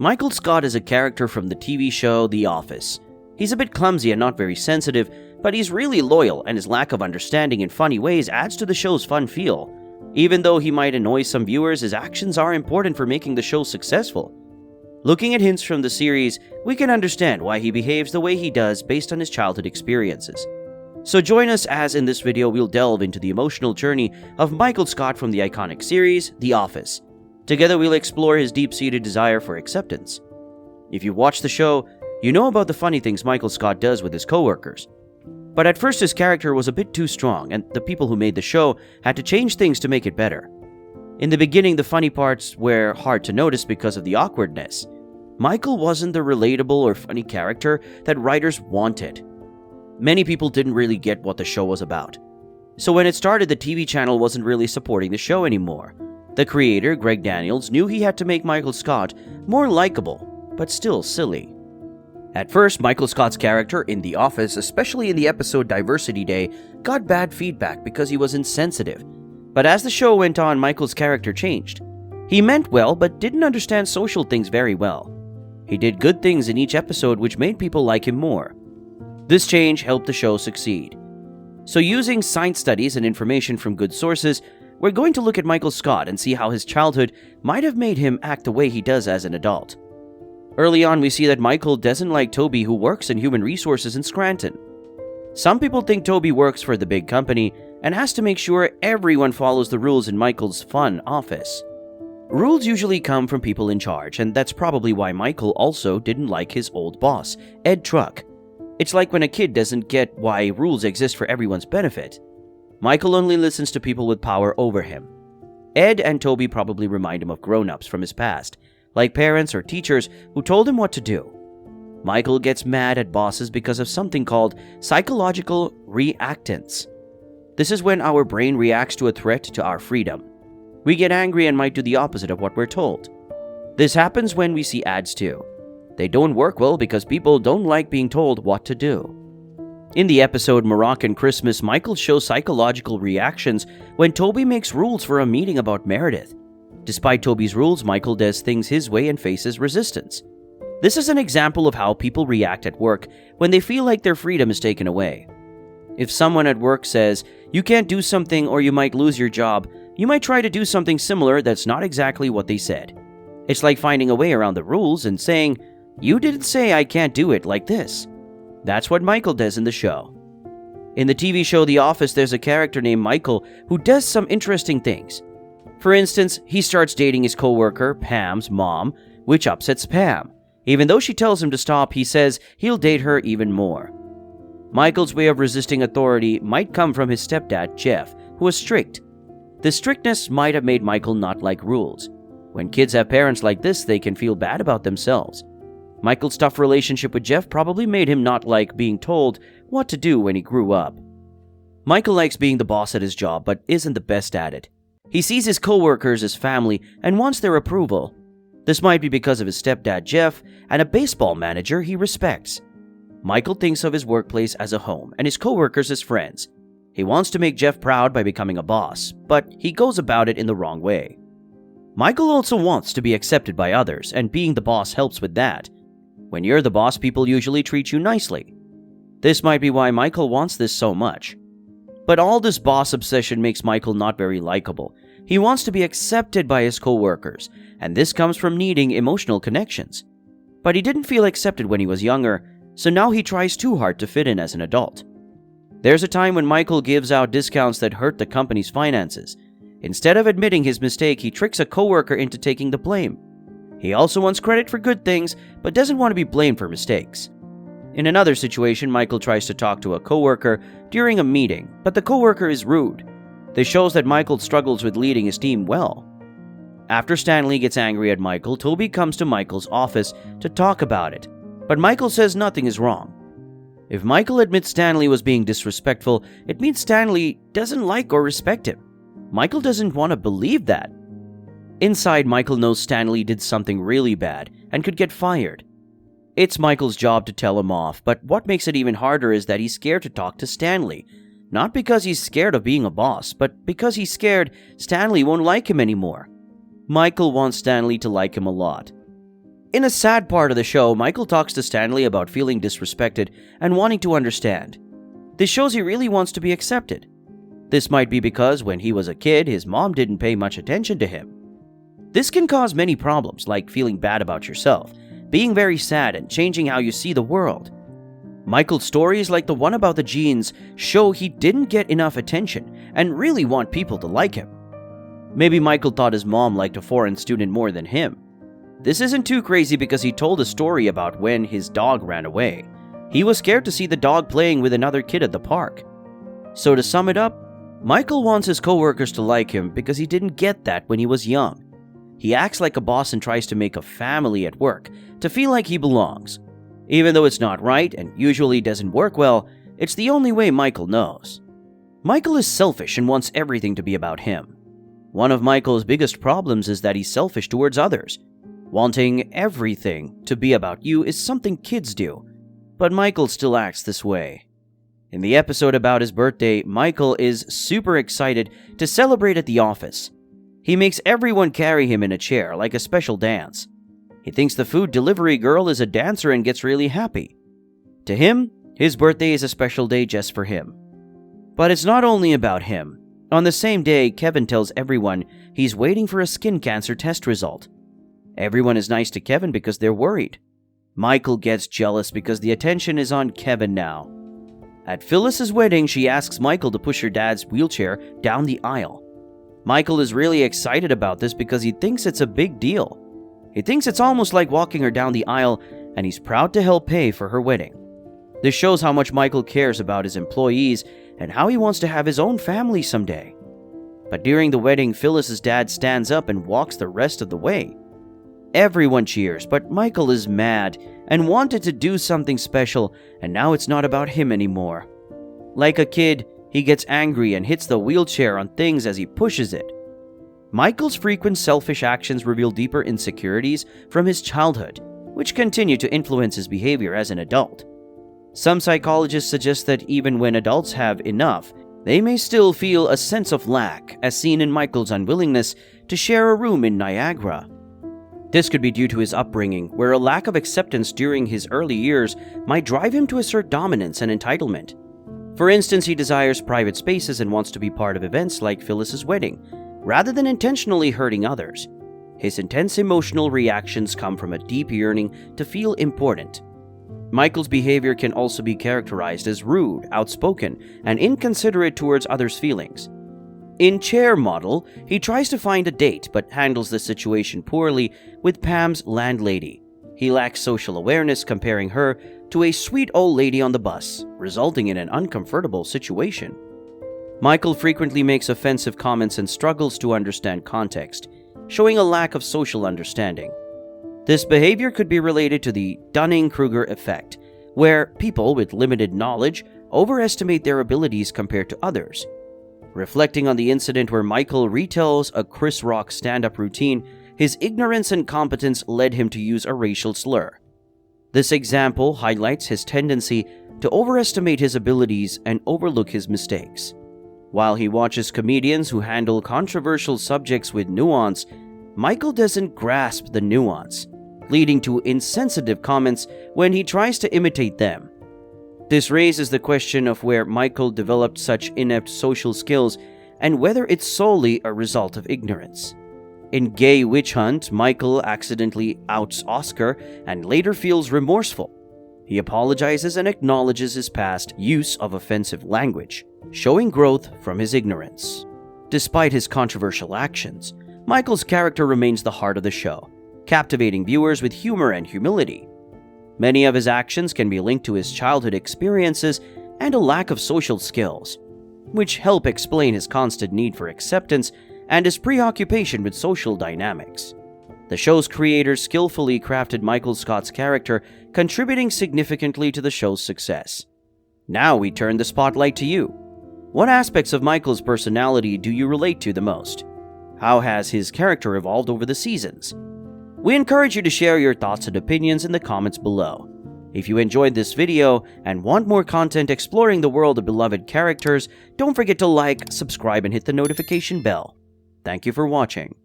Michael Scott is a character from the TV show The Office. He's a bit clumsy and not very sensitive, but he's really loyal, and his lack of understanding in funny ways adds to the show's fun feel. Even though he might annoy some viewers, his actions are important for making the show successful. Looking at hints from the series, we can understand why he behaves the way he does based on his childhood experiences. So join us as in this video we'll delve into the emotional journey of Michael Scott from the iconic series, The Office. Together we'll explore his deep-seated desire for acceptance. If you watch the show, you know about the funny things Michael Scott does with his coworkers. But at first his character was a bit too strong, and the people who made the show had to change things to make it better. In the beginning, the funny parts were hard to notice because of the awkwardness. Michael wasn't the relatable or funny character that writers wanted. Many people didn't really get what the show was about. So when it started, the TV channel wasn't really supporting the show anymore. The creator, Greg Daniels, knew he had to make Michael Scott more likable, but still silly. At first, Michael Scott's character in The Office, especially in the episode Diversity Day, got bad feedback because he was insensitive. But as the show went on, Michael's character changed. He meant well, but didn't understand social things very well. He did good things in each episode, which made people like him more. This change helped the show succeed. So using science studies and information from good sources, we're going to look at Michael Scott and see how his childhood might have made him act the way he does as an adult. Early on, we see that Michael doesn't like Toby, who works in human resources in Scranton. Some people think Toby works for the big company and has to make sure everyone follows the rules in Michael's fun office. Rules usually come from people in charge, and that's probably why Michael also didn't like his old boss, Ed Truck. It's like when a kid doesn't get why rules exist for everyone's benefit. Michael only listens to people with power over him. Ed and Toby probably remind him of grown-ups from his past, like parents or teachers who told him what to do. Michael gets mad at bosses because of something called psychological reactance. This is when our brain reacts to a threat to our freedom. We get angry and might do the opposite of what we're told. This happens when we see ads too. They don't work well because people don't like being told what to do. In the episode Moroccan Christmas, Michael shows psychological reactions when Toby makes rules for a meeting about Meredith. Despite Toby's rules, Michael does things his way and faces resistance. This is an example of how people react at work when they feel like their freedom is taken away. If someone at work says, "You can't do something or you might lose your job," you might try to do something similar that's not exactly what they said. It's like finding a way around the rules and saying, "You didn't say I can't do it like this." That's what Michael does in the show. In the TV show The Office, there's a character named Michael who does some interesting things. For instance, he starts dating his coworker, Pam's mom, which upsets Pam. Even though she tells him to stop, he says he'll date her even more. Michael's way of resisting authority might come from his stepdad, Jeff, who was strict. This strictness might have made Michael not like rules. When kids have parents like this, they can feel bad about themselves. Michael's tough relationship with Jeff probably made him not like being told what to do when he grew up. Michael likes being the boss at his job, but isn't the best at it. He sees his coworkers as family and wants their approval. This might be because of his stepdad Jeff and a baseball manager he respects. Michael thinks of his workplace as a home and his coworkers as friends. He wants to make Jeff proud by becoming a boss, but he goes about it in the wrong way. Michael also wants to be accepted by others, and being the boss helps with that. When you're the boss, people usually treat you nicely. This might be why Michael wants this so much. But all this boss obsession makes Michael not very likable. He wants to be accepted by his coworkers, and this comes from needing emotional connections. But he didn't feel accepted when he was younger, so now he tries too hard to fit in as an adult. There's a time when Michael gives out discounts that hurt the company's finances. Instead of admitting his mistake, he tricks a coworker into taking the blame. He also wants credit for good things, but doesn't want to be blamed for mistakes. In another situation, Michael tries to talk to a coworker during a meeting, but the coworker is rude. This shows that Michael struggles with leading his team well. After Stanley gets angry at Michael, Toby comes to Michael's office to talk about it, but Michael says nothing is wrong. If Michael admits Stanley was being disrespectful, it means Stanley doesn't like or respect him. Michael doesn't want to believe that. Inside, Michael knows Stanley did something really bad and could get fired. It's Michael's job to tell him off, but what makes it even harder is that he's scared to talk to Stanley. Not because he's scared of being a boss, but because he's scared Stanley won't like him anymore. Michael wants Stanley to like him a lot. In a sad part of the show, Michael talks to Stanley about feeling disrespected and wanting to understand. This shows he really wants to be accepted. This might be because when he was a kid, his mom didn't pay much attention to him. This can cause many problems, like feeling bad about yourself, being very sad, and changing how you see the world. Michael's stories, like the one about the jeans, show he didn't get enough attention and really want people to like him. Maybe Michael thought his mom liked a foreign student more than him. This isn't too crazy because he told a story about when his dog ran away. He was scared to see the dog playing with another kid at the park. So to sum it up, Michael wants his coworkers to like him because he didn't get that when he was young. He acts like a boss and tries to make a family at work to feel like he belongs. Even though it's not right and usually doesn't work well, it's the only way Michael knows. Michael is selfish and wants everything to be about him. One of Michael's biggest problems is that he's selfish towards others. Wanting everything to be about you is something kids do, but Michael still acts this way. In the episode about his birthday, Michael is super excited to celebrate at the office. He makes everyone carry him in a chair like a special dance. He thinks the food delivery girl is a dancer and gets really happy. To him, his birthday is a special day just for him. But it's not only about him. On the same day, Kevin tells everyone he's waiting for a skin cancer test result. Everyone is nice to Kevin because they're worried. Michael gets jealous because the attention is on Kevin now. At Phyllis's wedding, she asks Michael to push her dad's wheelchair down the aisle. Michael is really excited about this because he thinks it's a big deal. He thinks it's almost like walking her down the aisle, and he's proud to help pay for her wedding. This shows how much Michael cares about his employees and how he wants to have his own family someday. But during the wedding, Phyllis's dad stands up and walks the rest of the way. Everyone cheers, but Michael is mad and wanted to do something special, and now it's not about him anymore. Like a kid, he gets angry and hits the wheelchair on things as he pushes it. Michael's frequent selfish actions reveal deeper insecurities from his childhood, which continue to influence his behavior as an adult. Some psychologists suggest that even when adults have enough, they may still feel a sense of lack, as seen in Michael's unwillingness to share a room in Niagara. This could be due to his upbringing, where a lack of acceptance during his early years might drive him to assert dominance and entitlement. For instance, he desires private spaces and wants to be part of events like Phyllis's wedding, rather than intentionally hurting others. His intense emotional reactions come from a deep yearning to feel important. Michael's behavior can also be characterized as rude, outspoken, and inconsiderate towards others' feelings. In Chair Model, he tries to find a date but handles the situation poorly with Pam's landlady. He lacks social awareness, comparing her to a sweet old lady on the bus, resulting in an uncomfortable situation. Michael frequently makes offensive comments and struggles to understand context, showing a lack of social understanding. This behavior could be related to the Dunning-Kruger effect, where people with limited knowledge overestimate their abilities compared to others. Reflecting on the incident where Michael retells a Chris Rock stand-up routine, his ignorance and competence led him to use a racial slur. This example highlights his tendency to overestimate his abilities and overlook his mistakes. While he watches comedians who handle controversial subjects with nuance, Michael doesn't grasp the nuance, leading to insensitive comments when he tries to imitate them. This raises the question of where Michael developed such inept social skills and whether it's solely a result of ignorance. In Gay Witch Hunt, Michael accidentally outs Oscar and later feels remorseful. He apologizes and acknowledges his past use of offensive language, showing growth from his ignorance. Despite his controversial actions, Michael's character remains the heart of the show, captivating viewers with humor and humility. Many of his actions can be linked to his childhood experiences and a lack of social skills, which help explain his constant need for acceptance and his preoccupation with social dynamics. The show's creators skillfully crafted Michael Scott's character, contributing significantly to the show's success. Now we turn the spotlight to you. What aspects of Michael's personality do you relate to the most? How has his character evolved over the seasons? We encourage you to share your thoughts and opinions in the comments below. If you enjoyed this video and want more content exploring the world of beloved characters, don't forget to like, subscribe, and hit the notification bell. Thank you for watching.